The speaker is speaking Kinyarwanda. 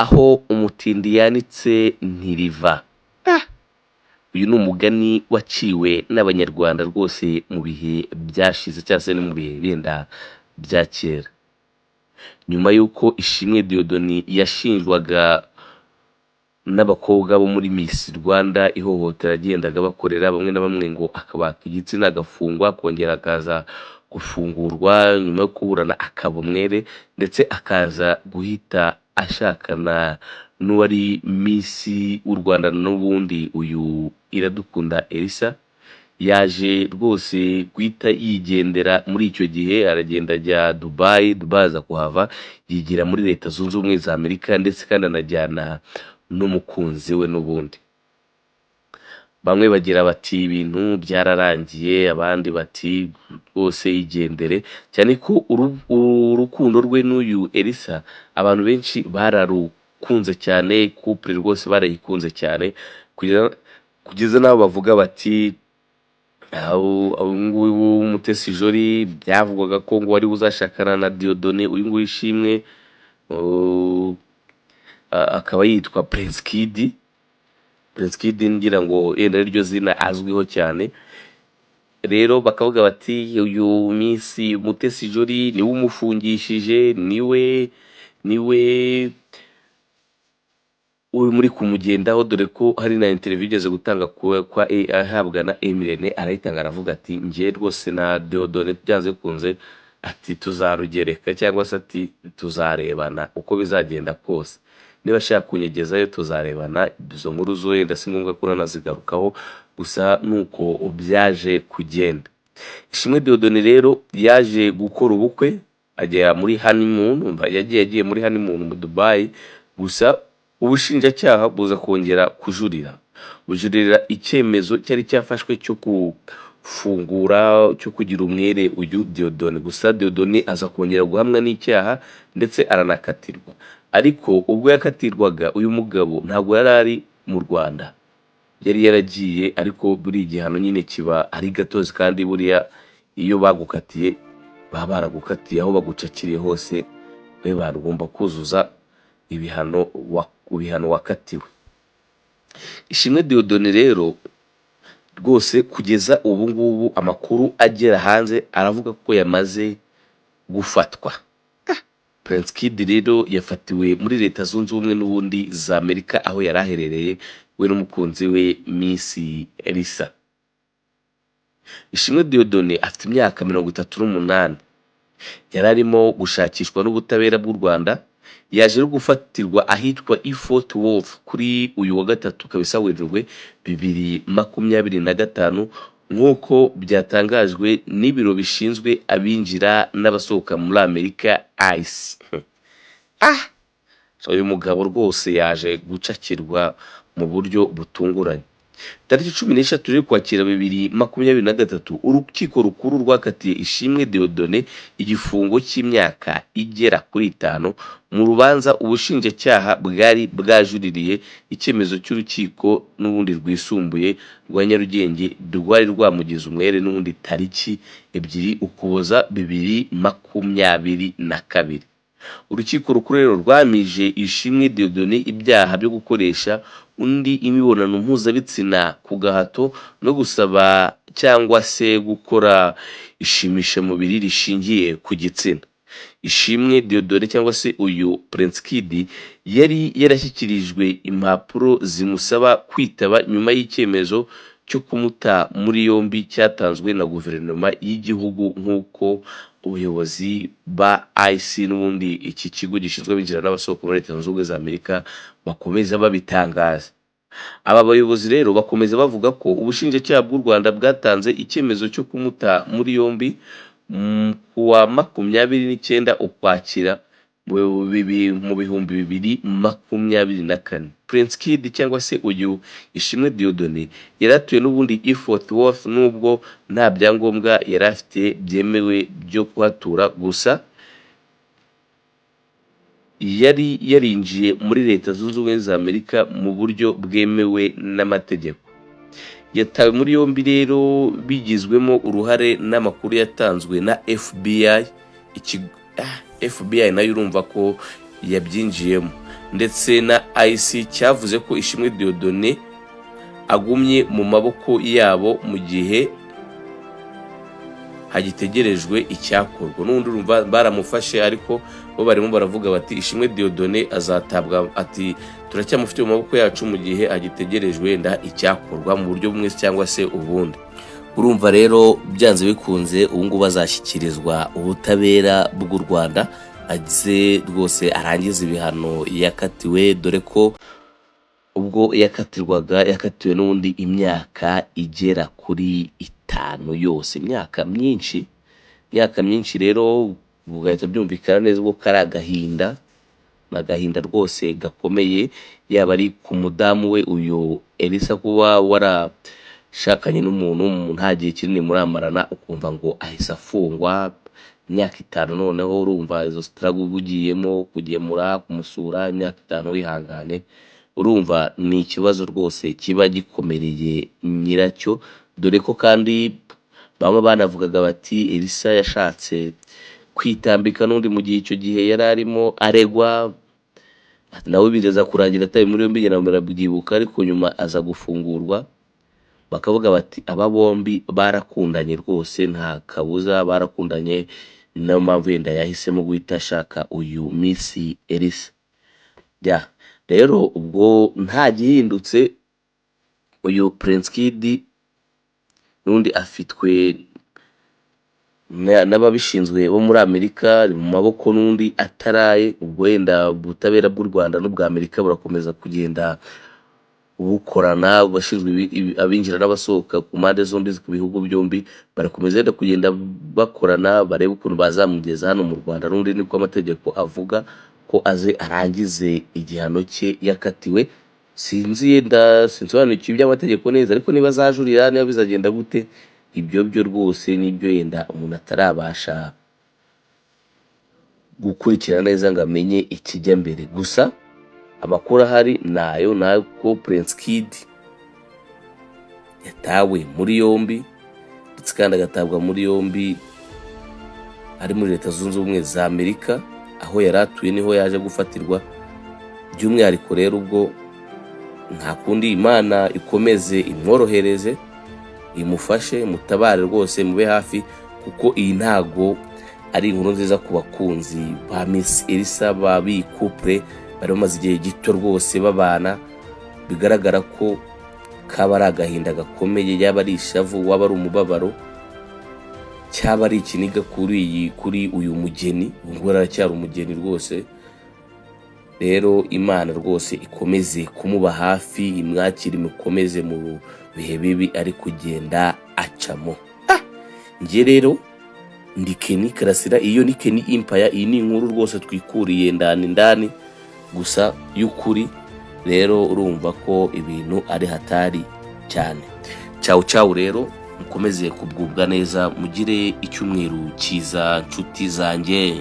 aho umutindi yanitse ntiriva. Uyu ni umugani waciwe n'abanyarwanda rwose mu bihe byashize cyangwa se no mu bihe benda bya kera, nyuma y'uko Ishimwe Dieudonné yashinjwaga n'abakobwa bo muri Miss Rwanda ihohotera yagendaga bakorera bamwe na bamwe, ngo akabaka igitsina agafungwa akongera akaza gufungurwa, nyuma yo kuburana akaba umwere, ndetse akaza guhita ashakana n'uwari Miss w'u Rwanda n'ubundi uyu Iradukunda Elsa. Yaje rwose guhita yigendera muri icyo gihe, aragenda ajya Dubai aza kuhava yigira muri Leta Zunze Ubumwe za Amerika, ndetse kandi anajyana n'umukunzi we n'ubundi. Bamwe bagira bati ibintu byararangiye, abandi bati rwose yigendere, cyane ko urukundo rwe n'uyu Elsa abantu benshi bararukunze cyane, couple rwose barayikunze cyane, kugeza n'abo bavuga bati nguyu Mutesi Jolly byavugwaga ko ngo wari uzashakana na Dieudonné, uyu nguyu Ishimwe akaba yitwa Prince Kid ngira ngo yenda ariryo zina azwiho cyane. Rero bakavuga bati uyu Miss Mutesi Jolly niwe umufungishije, niwe uri muri kumugendaho, dore ko hari na interview igeze gutanga kwa ahabwa na Emirene, arayitanga aravuga ati ngiye rwose na Dieudonné byanze kunze ati tuzarugereka, cyangwa se ati tuzarebana uko bizagenda kose, niba ashaka kunyegezayo tuzarebana, izo nkuru zo yenda si ngombwa ko nanazigarukaho, gusa nuko byaje kugenda. Ishimwe Dieudonné rero yaje gukora ubukwe ajya muri honeymoon, yagiye muri honeymoon mu Dubai, gusa ubushinjacyaha buza kongera bujurira icyemezo cyari cyafashwe cyo gufungura, cyo kugira umwere uyu Dieudonné. Gusa Dieudonné aza kongera guhamwa n'icyaha ndetse aranakatirwa, ariko ubwo yakatirwaga uyu mugabo ntabwo yari ari mu Rwanda, yari yaragiye, ariko buri igihano nyine kiba ari gatozi, kandi buriya iyo bagukatiye baba baragukatiye aho bagucakiriye hose, we barugomba kuzuza ibihano wakatiwe. Ishimwe Dieudonné rero rwose kugeza ubu ngubu amakuru agera hanze aravuga ko yamaze gufatwa. Prince Kid rero yafatiwe muri Leta Zunze Ubumwe n'ubundi za Amerika, aho yari aherereye we n'umukunzi we Miss Elsa. Ishimwe Dieudonné afite imyaka 38, yari arimo gushakishwa n'ubutabera bw'u Rwanda. Yaje gufatirwa ahitwa Fort Worth kuri uyu wa gatatu kabisa Werurwe 2025, nk'uko byatangajwe n'ibiro bishinzwe abinjira n'abasohoka muri Amerika ICE. Uyu mugabo rwose yaje gucakirwa mu buryo butunguranye. Tariki 13 Ukwakira 2023, urukiko rukuru rwakatiye Ishimwe Dieudonné igifungo cy'imyaka igera kuri 5 mu rubanza ubushinjacyaha bwari bwajuririye icyemezo cy'urukiko n'ubundi rwisumbuye rwa Nyarugenge rwari rwamugize umwere n'ubundi tariki 2 Ukuboza 2022. Urukiko rukuru rero rwamije Ishimwe Dieudonné ibyaha byo gukoresha undi imibonano mpuzabitsina ku gahato no gusaba cyangwa se gukora ishimisha mubiri rishingiye ku gitsina. Ishimwe Dieudonné cyangwa se uyu Prince Kid yari yarashyikirijwe impapuro zimusaba kwitaba nyuma y'icyemezo cyo kumuta muri yombi cyatanzwe na guverinoma y'igihugu, nk'uko ubuyobozi ba ICE n'ubundi iki kigo gishinzwe abinjira n'abasohoka muri Leta Zunze Ubumwe za Amerika bakomeza babitangaza. Aba bayobozi rero bakomeza bavuga ko ubushinjacyaha bw'u Rwanda bwatanze icyemezo cyo kumuta muri yombi kuwa 29 Ukwakira mu 2024. Prince Kid cyangwa se uyu Ishimwe Dieudonné yaratuye n'ubundi Fort Worth, nubwo nta byangombwa yari afite byemewe byo kuhatura, gusa yari yarinjiye muri Leta Zunze Ubumwe za Amerika mu buryo bwemewe n'amategeko. Yatawe muri yombi rero bigizwemo uruhare n'amakuru yatanzwe na FBI. FBI nayo urumva ko yabyinjiyemo, ndetse na IC cyavuze ko Ishimwe Dieudonné agumye mu maboko yabo mu gihe hagitegerejwe icyakorwa. N'undi urumva baramufashe, ariko bo barimo baravuga bati Ishimwe Dieudonné azatabwa, ati turacyamufite mu maboko yacu mu gihe hagitegerejwe wenda icyakorwa mu buryo bumwe cyangwa se ubundi. Urumva rero byanze bikunze ubu ngubu azashyikirizwa ubutabera bw'u Rwanda, agize rwose arangiza ibihano yakatiwe, dore ko ubwo yakatiwe n'ubundi imyaka igera kuri 5 yose, imyaka myinshi rero bugahita byumvikana neza ubwo kari agahinda rwose gakomeye, yaba ari ku mudamu we uyu Elisa kuba warashakanye n'umuntu nta gihe kinini muramarana, ukumva ngo ahise afungwa imyaka 5, noneho urumva izo struggle ugiyemo kugemura kumusura imyaka 5 wihangane, urumva ni ikibazo rwose kiba gikomereye nyiracyo, dore ko kandi bamwe banavugaga bati Elisa yashatse kwitambika n'undi mu gihe icyo gihe yari arimo aregwa, nawe bireza kurangira ataye muri yombi, ngena murabyibuka, ariko nyuma aza gufungurwa. Bakavuga bati aba bombi barakundanye rwose, nta kabuza barakundanye, niyo mpamvu yenda yahisemo guhita ashaka uyu Miss Elisa. Rero ubwo nta gihindutse, uyu Prince Kid n'undi afitwe n'ababishinzwe bo muri Amerika mu maboko n'undi ataraye, ubwo wenda ubutabera bw'u Rwanda n'ubwa Amerika burakomeza kugenda bukorana, bashinzwe abinjira n'abasohoka ku mpande zombi ku bihugu byombi barakomeza kugenda bakorana, barebe ukuntu bazamugeza hano mu Rwanda, n'undi niko amategeko avuga ko aze arangize igihano cye yakatiwe. Sinsobanukiwe iby'amategeko neza, ariko niba azajurira, niba bizagenda gute, ibyo byo rwose nibyo yenda umuntu atarabasha gukurikira neza ngo amenye ikijya mbere. Gusa amakuru ahari nayo ko Prince Kid yatawe muri yombi, ndetse kandi agatabwa muri yombi ari muri Leta Zunze Ubumwe za Amerika, aho yari atuye niho yaje gufatirwa. By'umwihariko rero ubwo nta kundi, Imana ikomeze imworohereze, imufashe, mutabare rwose, mube hafi, kuko iyi ntago ari inkuru nziza ku bakunzi ba Miss Elisa babi couple bari bamaze igihe gito rwose babana. Bigaragara ko kaba ari agahinda gakomeye, yaba ari ishavu, waba ari umubabaro, cyaba ari ikiniga kuri uyu mugeni, ubwo aracyari umugeni rwose. Rero Imana rwose ikomeze kumuba hafi, imwakire, imukomeze mu bihe bibi ari kugenda acamo. Nge rero ndi Kenny Karasira, iyo ni Kenny Empire, iyi ni inkuru rwose twikuriye ndani gusa y'ukuri. Rero urumva ko ibintu ari hatari cyane. Ciao rero, mukomeze kubwubwa neza, mugire icyumweru cyiza nshuti zanjye.